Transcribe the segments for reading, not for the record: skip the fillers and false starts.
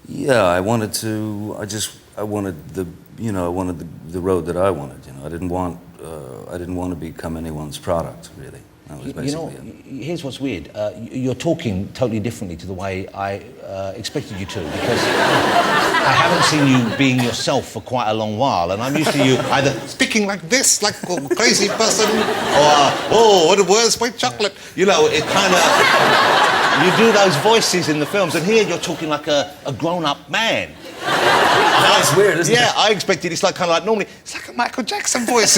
Yeah, I wanted to. I wanted the road that I wanted. You know, I didn't want to become anyone's product, really. That was basically it. Here's what's weird. You're talking totally differently to the way I expected you to, because I haven't seen you being yourself for quite a long while, and I'm used to you either speaking like this, like a crazy person, or, oh, what a word's white chocolate. You know, it kind of... You do those voices in the films, and here you're talking like a grown-up man. That's weird, isn't it? Yeah, I expected it's like kind of like normally it's like a Michael Jackson voice.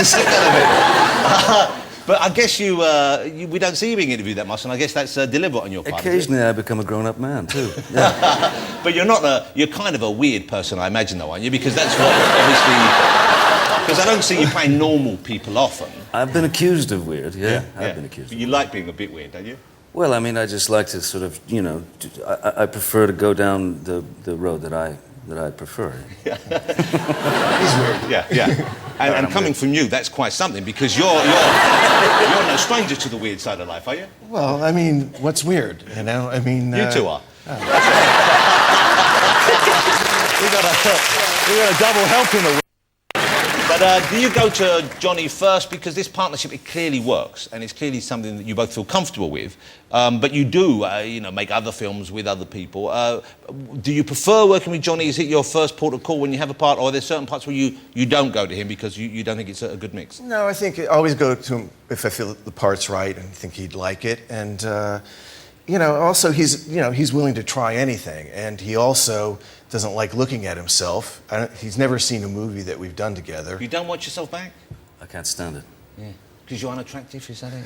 But I guess we don't see you being interviewed that much, and I guess that's deliberate on your part. Occasionally, I become a grown-up man too. Yeah. But you're kind of a weird person, I imagine, though, aren't you? Because that's what obviously. Because I don't see you playing normal people often. I've been accused of weird. Yeah, I've been accused. But you like being a bit weird, don't you? Well, I mean, I just like to sort of, you know, I prefer to go down the road that I prefer. Yeah. He's weird. Yeah. And coming from you, that's quite something, because you're no stranger to the weird side of life, are you? Well, I mean, what's weird, you know? I mean... You two are. Oh. we got a double helping of... But do you go to Johnny first, because this partnership, it clearly works, and it's clearly something that you both feel comfortable with, but you do, make other films with other people. Do you prefer working with Johnny? Is it your first port of call when you have a part, or are there certain parts where you don't go to him because you don't think it's a good mix? No, I think I always go to him if I feel the part's right and think he'd like it, and also he's willing to try anything, and he also doesn't like looking at himself. He's never seen a movie that we've done together. You don't watch yourself back? I can't stand it. Yeah. Because you're unattractive, is that it?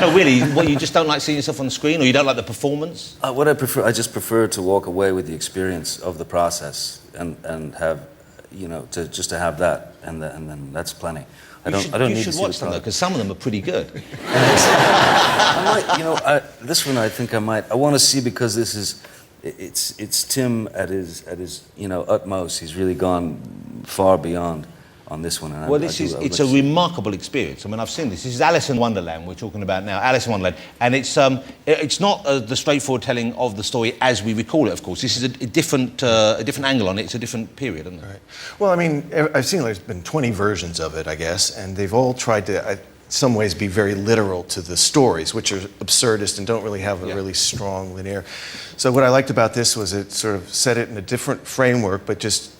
No, really, you just don't like seeing yourself on the screen, or you don't like the performance? What I prefer, I just prefer to walk away with the experience of the process and have, to have that, and then that's plenty. I don't need to see the product. You should watch them, though, because some of them are pretty good. This one I think I might. I want to see, because this is, it's Tim at his utmost. He's really gone far beyond on this one. And well, it's a remarkable experience. I mean, I've seen this. This is Alice in Wonderland we're talking about now. Alice in Wonderland, and it's not the straightforward telling of the story as we recall it. Of course, this is a different angle on it. It's a different period, isn't it? Right. Well, I mean, I've seen there's been 20 versions of it, I guess, and they've all tried to, in some ways, be very literal to the stories, which are absurdist and don't really have a really strong linear. So what I liked about this was it sort of set it in a different framework, but just,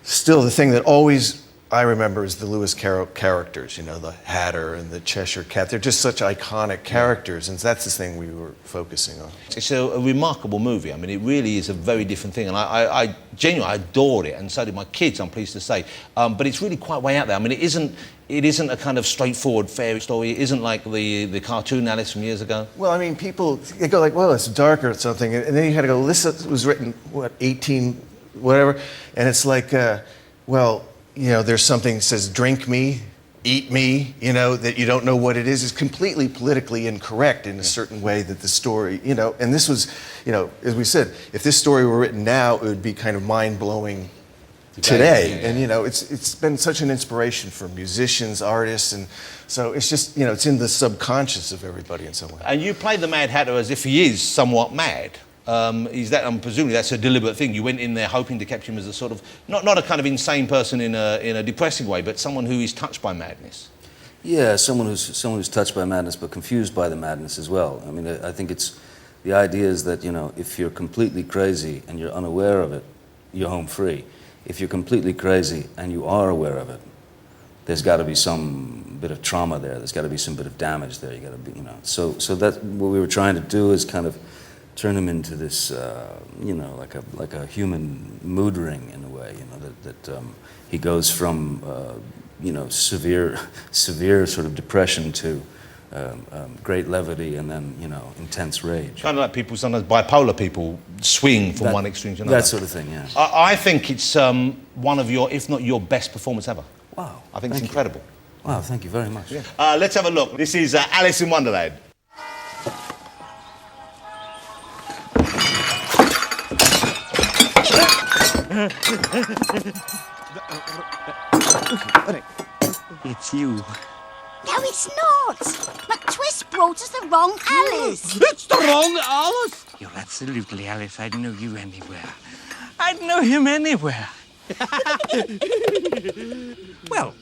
still the thing that always I remember is the Lewis Carroll characters, the Hatter and the Cheshire Cat. They're just such iconic characters, and that's the thing we were focusing on. It's a remarkable movie. I mean, it really is a very different thing, and I genuinely adored it, and so did my kids, I'm pleased to say. But it's really quite way out there. I mean, it isn't a kind of straightforward fairy story. It isn't like the cartoon Alice from years ago. Well, I mean, people, they go like, well, it's darker or something, and then you had to go, this was written, 18, whatever, and it's like, there's something that says, drink me, eat me, that you don't know what it is. It's completely politically incorrect in a certain way that the story, and this was, as we said, if this story were written now, it would be kind of mind-blowing today. And, it's been such an inspiration for musicians, artists, and so it's just, it's in the subconscious of everybody in some way. And you play the Mad Hatter as if he is somewhat mad. Presumably that's a deliberate thing. You went in there hoping to capture him as a sort of, not a kind of insane person in a depressing way, but someone who is touched by madness. Yeah, someone who's touched by madness, but confused by the madness as well. I mean, I think the idea is that, if you're completely crazy and you're unaware of it, you're home free. If you're completely crazy and you are aware of it, there's got to be some bit of trauma there. There's got to be some bit of damage there. You got to be, So that's what we were trying to do, is kind of turn him into this, like a human mood ring in a way. That he goes from, severe sort of depression to great levity, and then intense rage. Kind of like people, sometimes bipolar people swing from one extreme to another. That sort of thing, yeah. I think it's one of your, if not your best performance ever. Wow. I think it's incredible. Wow, thank you very much. Yeah. Let's have a look. This is Alice in Wonderland. It's you. No, it's not. McTwist brought us the wrong Alice. It's the wrong Alice. You're that Absolutely, Alice. I'd know you anywhere. I'd know him anywhere. Well,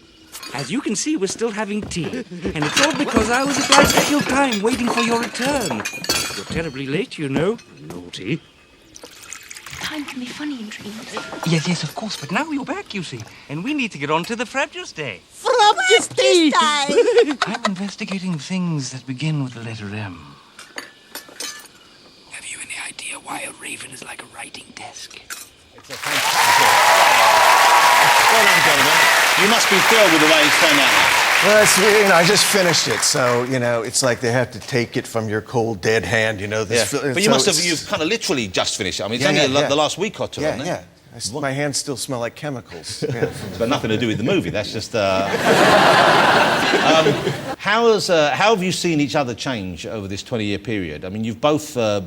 as you can see, we're still having tea. And it's all because I was obliged to kill time waiting for your return. You're terribly late, you know. Naughty. Time can be funny in dreams. Yes, of course. But now you're back, you see. And we need to get on to the Frabjous Day. Frabjous Day! I'm investigating things that begin with the letter M. Have you any idea why a raven is like a writing desk? It's a fantastic. Well done, gentlemen. You must be thrilled with the way it's turned out. Well, it's, I just finished it, so, it's like they have to take it from your cold, dead hand, This, But you must have, you've kind of literally just finished it. I mean, it's only the last week or two, isn't it? Yeah. My hands still smell like chemicals. Yeah. It's got nothing to do with the movie, that's just... how have you seen each other change over this 20-year period? I mean, you've both